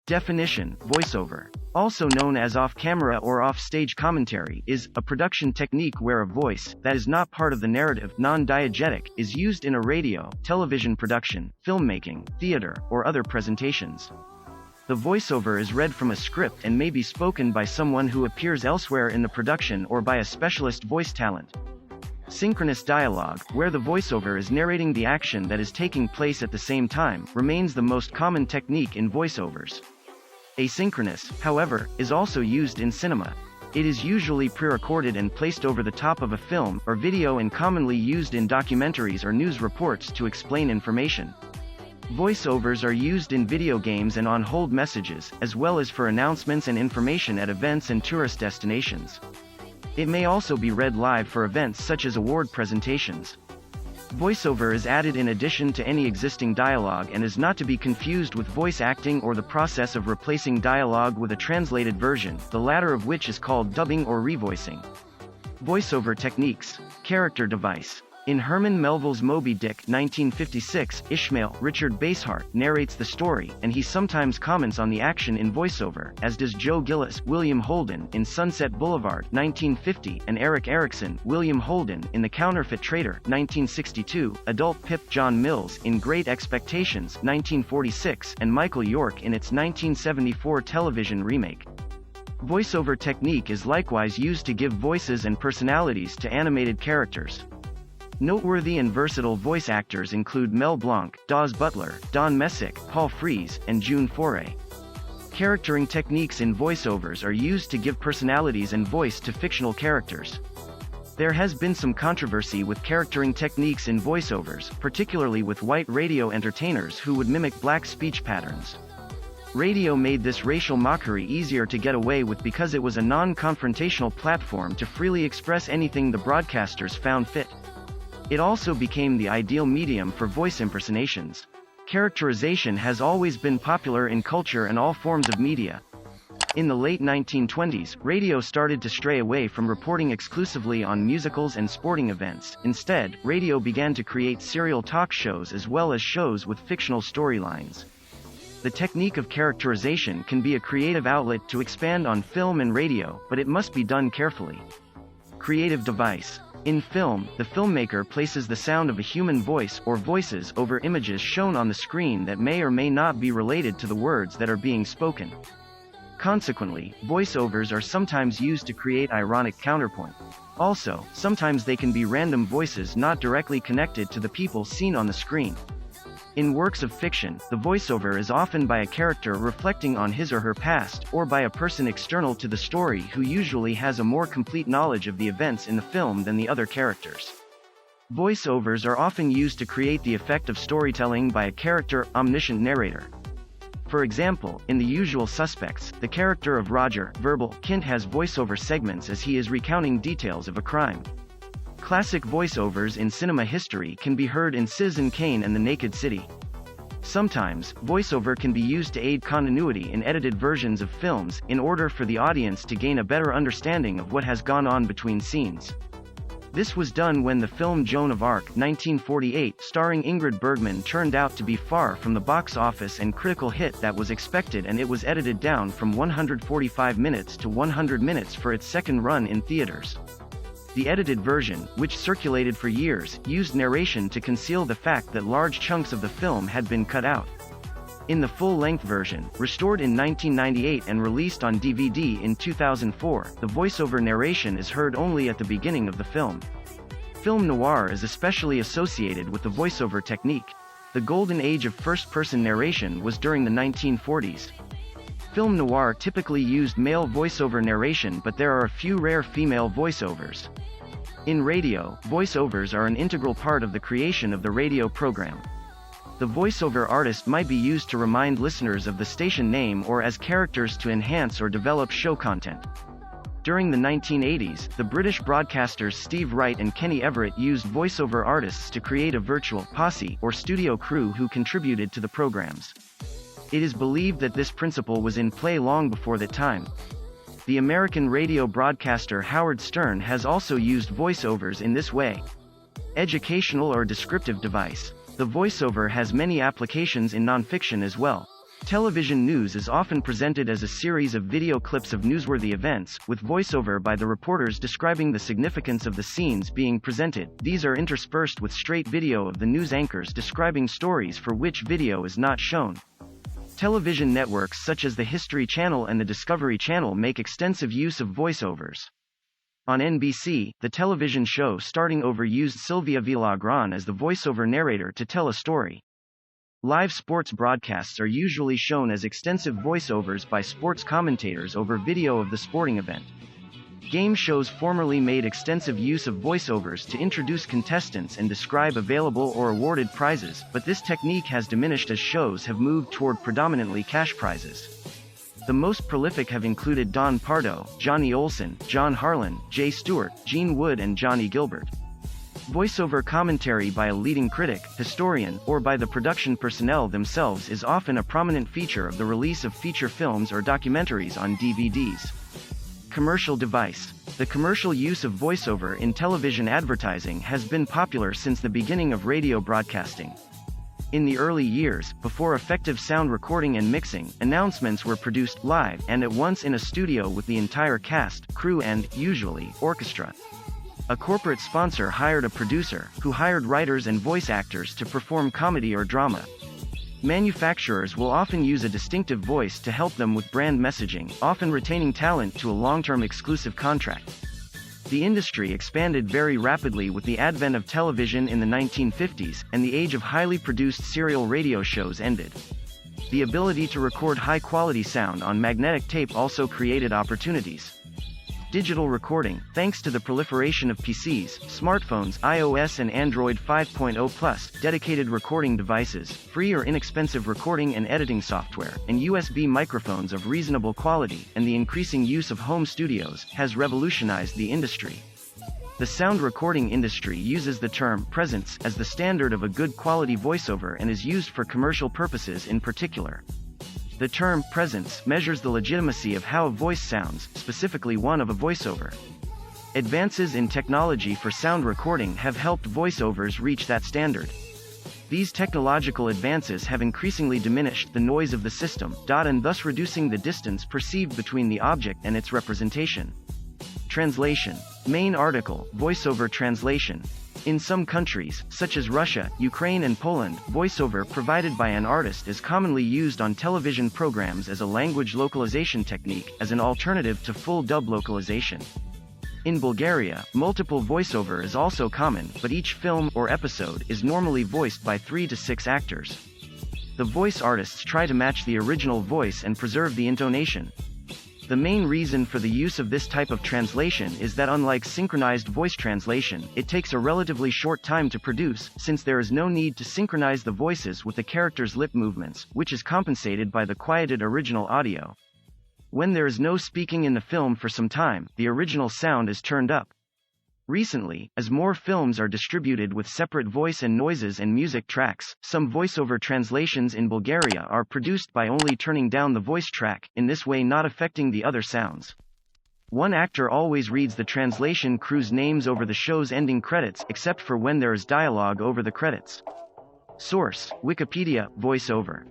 Definition: voiceover, also known as off-camera or off-stage commentary, is a production technique where a voice that is not part of the narrative, non-diegetic, is used in a radio, television production, filmmaking, theater, or other presentations. The voiceover is read from a script and may be spoken by someone who appears elsewhere in the production or by a specialist voice talent. Synchronous dialogue, where the voiceover is narrating the action that is taking place at the same time, remains the most common technique in voiceovers. Asynchronous, however, is also used in cinema. It is usually pre-recorded and placed over the top of a film or video and commonly used in documentaries or news reports to explain information. Voiceovers are used in video games and on hold messages, as well as for announcements and information at events and tourist destinations. It may also be read live for events such as award presentations. Voiceover is added in addition to any existing dialogue and is not to be confused with voice acting or the process of replacing dialogue with a translated version, the latter of which is called dubbing or revoicing. Voiceover techniques. Character device. In Herman Melville's Moby Dick 1956, Ishmael, Richard Basehart, narrates the story, and he sometimes comments on the action in voiceover, as does Joe Gillis, William Holden, in Sunset Boulevard 1950, and Eric Erickson, William Holden, in The Counterfeit Trader 1962, adult Pip John Mills, in Great Expectations 1946, and Michael York in its 1974 television remake. Voiceover technique is likewise used to give voices and personalities to animated characters. Noteworthy and versatile voice actors include Mel Blanc, Daws Butler, Don Messick, Paul Frees, and June Foray. Charactering techniques in voiceovers are used to give personalities and voice to fictional characters. There has been some controversy with charactering techniques in voiceovers, particularly with white radio entertainers who would mimic black speech patterns. Radio made this racial mockery easier to get away with because it was a non-confrontational platform to freely express anything the broadcasters found fit. It also became the ideal medium for voice impersonations. Characterization has always been popular in culture and all forms of media. In the late 1920s, radio started to stray away from reporting exclusively on musicals and sporting events. Instead, radio began to create serial talk shows as well as shows with fictional storylines. The technique of characterization can be a creative outlet to expand on film and radio, but it must be done carefully. Creative device. In film, the filmmaker places the sound of a human voice or voices over images shown on the screen that may or may not be related to the words that are being spoken. Consequently, voiceovers are sometimes used to create ironic counterpoint. Also, sometimes they can be random voices not directly connected to the people seen on the screen. In works of fiction, the voiceover is often by a character reflecting on his or her past, or by a person external to the story who usually has a more complete knowledge of the events in the film than the other characters. Voiceovers are often used to create the effect of storytelling by a character, omniscient narrator. For example, in The Usual Suspects, the character of Roger, Verbal, Kint has voiceover segments as he is recounting details of a crime. Classic voiceovers in cinema history can be heard in Citizen Kane and The Naked City. Sometimes, voiceover can be used to aid continuity in edited versions of films, in order for the audience to gain a better understanding of what has gone on between scenes. This was done when the film Joan of Arc 1948, starring Ingrid Bergman, turned out to be far from the box office and critical hit that was expected, and it was edited down from 145 minutes to 100 minutes for its second run in theaters. The edited version, which circulated for years, used narration to conceal the fact that large chunks of the film had been cut out. In the full-length version, restored in 1998 and released on DVD in 2004, the voiceover narration is heard only at the beginning of the film. Film noir is especially associated with the voiceover technique. The golden age of first-person narration was during the 1940s. Film noir typically used male voiceover narration, but there are a few rare female voiceovers. In radio, voiceovers are an integral part of the creation of the radio program. The voiceover artist might be used to remind listeners of the station name or as characters to enhance or develop show content. During the 1980s, the British broadcasters Steve Wright and Kenny Everett used voiceover artists to create a virtual posse or studio crew who contributed to the programs. It is believed that this principle was in play long before that time. The American radio broadcaster Howard Stern has also used voiceovers in this way. Educational or descriptive device. The voiceover has many applications in nonfiction as well. Television news is often presented as a series of video clips of newsworthy events, with voiceover by the reporters describing the significance of the scenes being presented. These are interspersed with straight video of the news anchors describing stories for which video is not shown. Television networks such as the History Channel and the Discovery Channel make extensive use of voiceovers. On NBC, the television show Starting Over used Sylvia Villagrán as the voiceover narrator to tell a story. Live sports broadcasts are usually shown as extensive voiceovers by sports commentators over video of the sporting event. Game shows formerly made extensive use of voiceovers to introduce contestants and describe available or awarded prizes, but this technique has diminished as shows have moved toward predominantly cash prizes. The most prolific have included Don Pardo, Johnny Olson, John Harlan, Jay Stewart, Gene Wood and Johnny Gilbert. Voiceover commentary by a leading critic, historian, or by the production personnel themselves is often a prominent feature of the release of feature films or documentaries on DVDs. Commercial device. The commercial use of voiceover in television advertising has been popular since the beginning of radio broadcasting. In the early years, before effective sound recording and mixing, announcements were produced live and at once in a studio with the entire cast, crew and, usually, orchestra. A corporate sponsor hired a producer, who hired writers and voice actors to perform comedy or drama. Manufacturers will often use a distinctive voice to help them with brand messaging, often retaining talent to a long-term exclusive contract. The industry expanded very rapidly with the advent of television in the 1950s, and the age of highly produced serial radio shows ended. The ability to record high-quality sound on magnetic tape also created opportunities. Digital recording. Thanks to the proliferation of PCs, smartphones, iOS and Android 5.0+, dedicated recording devices, free or inexpensive recording and editing software, and USB microphones of reasonable quality, and the increasing use of home studios, has revolutionized the industry. The sound recording industry uses the term presence as the standard of a good quality voiceover and is used for commercial purposes in particular. The term presence measures the legitimacy of how a voice sounds, specifically one of a voiceover. Advances in technology for sound recording have helped voiceovers reach that standard. These technological advances have increasingly diminished the noise of the system, and thus reducing the distance perceived between the object and its representation. Translation. Main article, voiceover translation. In some countries, such as Russia, Ukraine and Poland, voiceover provided by an artist is commonly used on television programs as a language localization technique, as an alternative to full dub localization. In Bulgaria, multiple voiceover is also common, but each film or episode is normally voiced by 3 to 6 actors. The voice artists try to match the original voice and preserve the intonation. The main reason for the use of this type of translation is that unlike synchronized voice translation, it takes a relatively short time to produce, since there is no need to synchronize the voices with the characters' lip movements, which is compensated by the quieted original audio. When there is no speaking in the film for some time, the original sound is turned up. Recently, as more films are distributed with separate voice and noises and music tracks, some voiceover translations in Bulgaria are produced by only turning down the voice track, in this way not affecting the other sounds. One actor always reads the translation crew's names over the show's ending credits, except for when there is dialogue over the credits. Source: Wikipedia, voiceover.